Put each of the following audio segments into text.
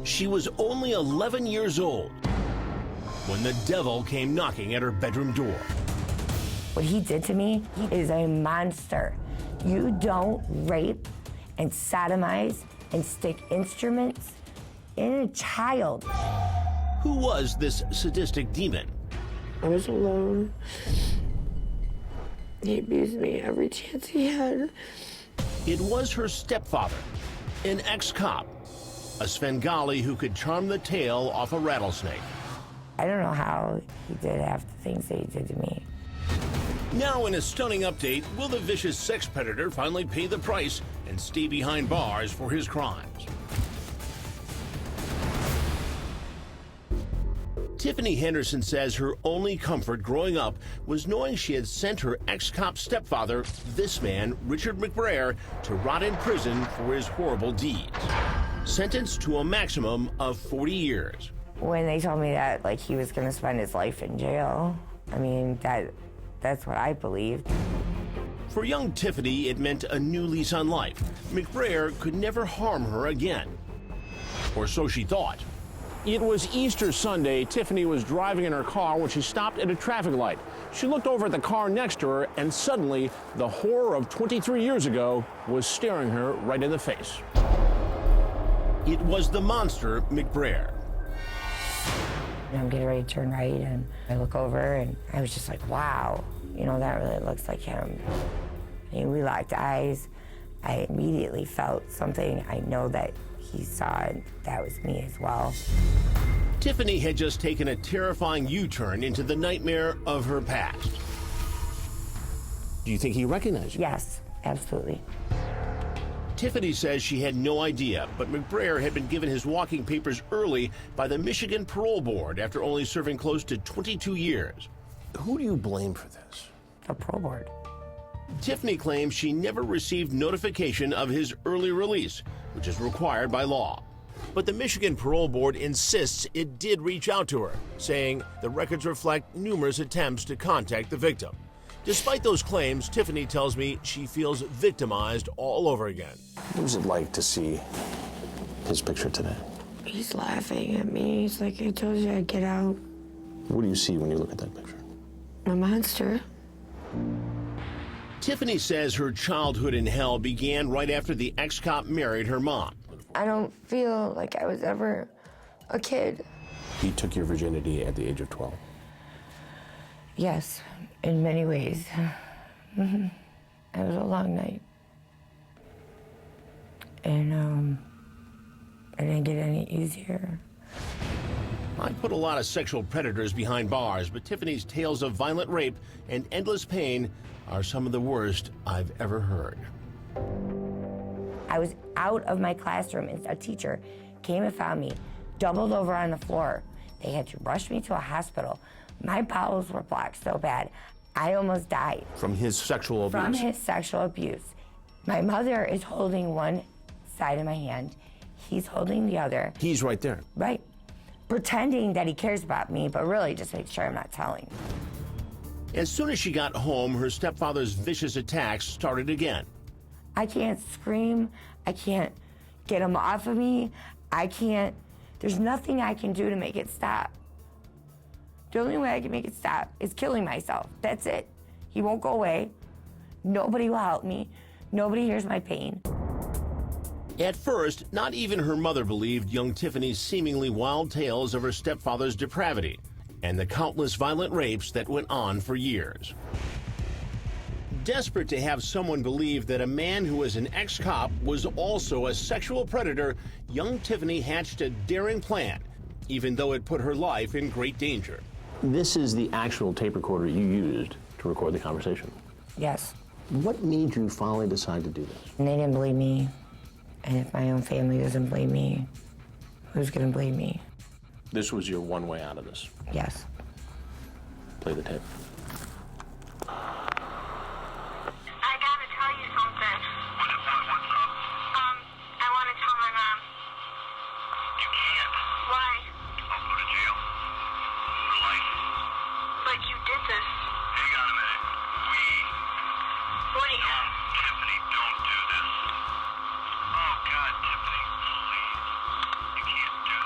She was only 11 years old when the devil came knocking at her bedroom door. What he did to me, he is a monster. You don't rape and sodomize and stick instruments in a child. Who was this sadistic demon? I was alone. He abused me every chance he had. It was her stepfather, an ex-cop, a Svengali who could charm the tail off a rattlesnake. I don't know how he did half the things that he did to me. Now, in a stunning update, will the vicious sex predator finally pay the price and stay behind bars for his crimes? Tiffany Henderson says her only comfort growing up was knowing she had sent her ex-cop stepfather, this man, Richard McBrayer, to rot in prison for his horrible deeds. Sentenced to a maximum of 40 years. When they told me that, like, he was going to spend his life in jail, I mean, that's what I believed. For young Tiffany, it meant a new lease on life. McBrayer could never harm her again. Or so she thought. It was Easter Sunday. Tiffany was driving in her car when she stopped at a traffic light. She looked over at the car next to her, and suddenly, the horror of 23 years ago was staring her right in the face. It was the monster McBrayer. I'm getting ready to turn right, and I look over, and I was just like, wow, you know, that really looks like him. And we locked eyes. I immediately felt something. I know that he saw it. That was me as well. Tiffany had just taken a terrifying U-turn into the nightmare of her past. Do you think he recognized you? Yes, absolutely. Tiffany says she had no idea, but McBrayer had been given his walking papers early by the Michigan Parole Board after only serving close to 22 years. Who do you blame for this? The parole board. Tiffany claims she never received notification of his early release, which is required by law. But the Michigan Parole Board insists it did reach out to her, saying the records reflect numerous attempts to contact the victim. Despite those claims, Tiffany tells me she feels victimized all over again. What was it like to see his picture today? He's laughing at me. He's like, I told you I'd get out. What do you see when you look at that picture? A monster. Tiffany says her childhood in hell began right after the ex-cop married her mom. I don't feel like I was ever a kid. He took your virginity at the age of 12. Yes, in many ways. It was a long night. And it didn't get any easier. I put a lot of sexual predators behind bars, but Tiffany's tales of violent rape and endless pain are some of the worst I've ever heard. I was out of my classroom and a teacher came and found me, doubled over on the floor. They had to rush me to a hospital. My bowels were blocked so bad, I almost died. From his sexual abuse? From his sexual abuse. My mother is holding one side of my hand. He's holding the other. He's right there. Right. Pretending that he cares about me, but really just make sure I'm not telling. As soon as she got home, her stepfather's vicious attacks started again. I can't scream. I can't get him off of me. There's nothing I can do to make it stop. The only way I can make it stop is killing myself. That's it. He won't go away. Nobody will help me. Nobody hears my pain. At first, not even her mother believed young Tiffany's seemingly wild tales of her stepfather's depravity and the countless violent rapes that went on for years. Desperate to have someone believe that a man who was an ex-cop was also a sexual predator, young Tiffany hatched a daring plan, even though it put her life in great danger. This is the actual tape recorder you used to record the conversation. Yes. What made you finally decide to do this? And they didn't believe me. And if my own family doesn't believe me, who's gonna believe me? This was your one way out of this. Yes. Play the tape. I gotta tell you something. What's up? I want to tell my mom. You can't. Why? I'll go to jail. For life. But you did this. Hang on a minute. What do you Don't, Tiffany, don't do this. Oh, God, Tiffany, please. You can't do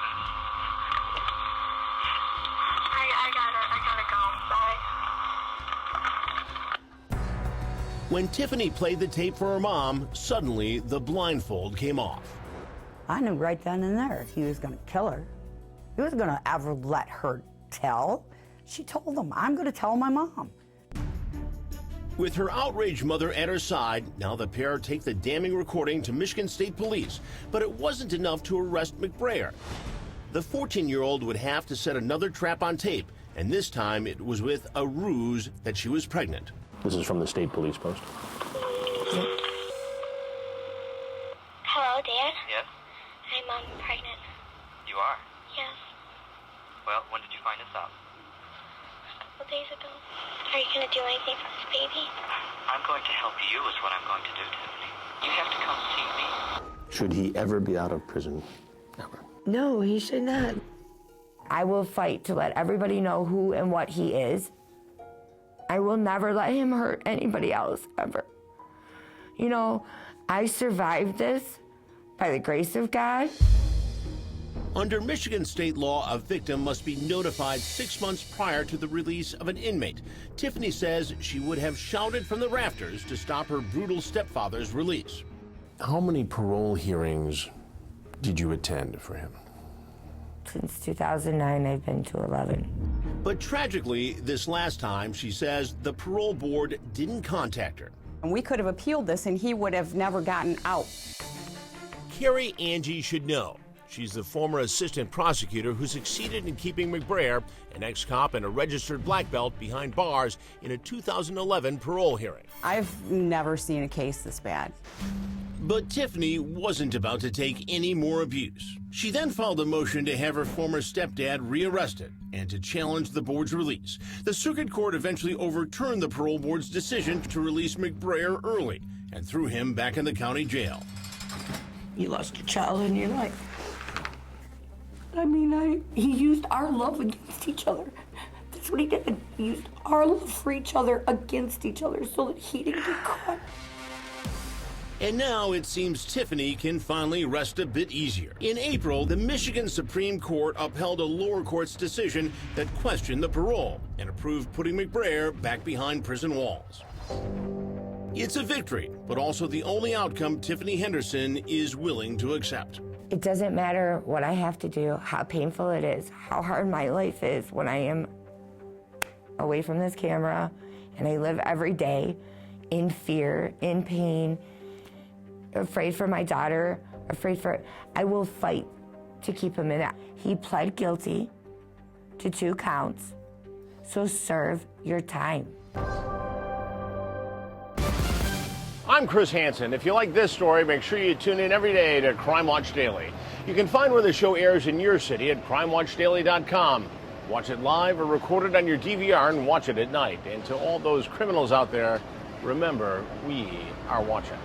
When Tiffany played the tape for her mom, suddenly the blindfold came off. I knew right then and there he was going to kill her. He wasn't going to ever let her tell. She told him, I'm going to tell my mom. With her outraged mother at her side, now the pair take the damning recording to Michigan State Police. But it wasn't enough to arrest McBrayer. The 14-year-old would have to set another trap on tape, and this time it was with a ruse that she was pregnant. This is from the State Police Post. Hello, Dad? Yes? I'm pregnant. You are? Yes. Well, when did you find this out? A couple days ago. Are you going to do anything for this baby? I'm going to help you is what I'm going to do, Tiffany. You have to come see me. Should he ever be out of prison? Ever? No, he should not. I will fight to let everybody know who and what he is. I will never let him hurt anybody else, ever. You know, I survived this by the grace of God. Under Michigan state law, a victim must be notified 6 months prior to the release of an inmate. Tiffany says she would have shouted from the rafters to stop her brutal stepfather's release. How many parole hearings did you attend for him? Since 2009, I've been to 11. But tragically, this last time, she says the parole board didn't contact her. And we could have appealed this and he would have never gotten out. Carrie Angie should know. She's the former assistant prosecutor who succeeded in keeping McBrayer, an ex-cop and a registered black belt, behind bars in a 2011 parole hearing. I've never seen a case this bad. But Tiffany wasn't about to take any more abuse. She then filed a motion to have her former stepdad rearrested and to challenge the board's release. The circuit court eventually overturned the parole board's decision to release McBrayer early and threw him back in the county jail. You lost your child in your life. I mean, he used our love against each other. That's what he did. He used our love for each other against each other so that he didn't get caught. And now it seems Tiffany can finally rest a bit easier. In April, the Michigan Supreme Court upheld a lower court's decision that questioned the parole and approved putting McBrayer back behind prison walls. It's a victory, but also the only outcome Tiffany Henderson is willing to accept. It doesn't matter what I have to do, how painful it is, how hard my life is when I am away from this camera and I live every day in fear, in pain, afraid for my daughter, I will fight to keep him in it. He pled guilty to 2 counts, so serve your time. I'm Chris Hansen. If you like this story, make sure you tune in every day to Crime Watch Daily. You can find where the show airs in your city at crimewatchdaily.com. Watch it live or record it on your DVR and watch it at night. And to all those criminals out there, remember, we are watching.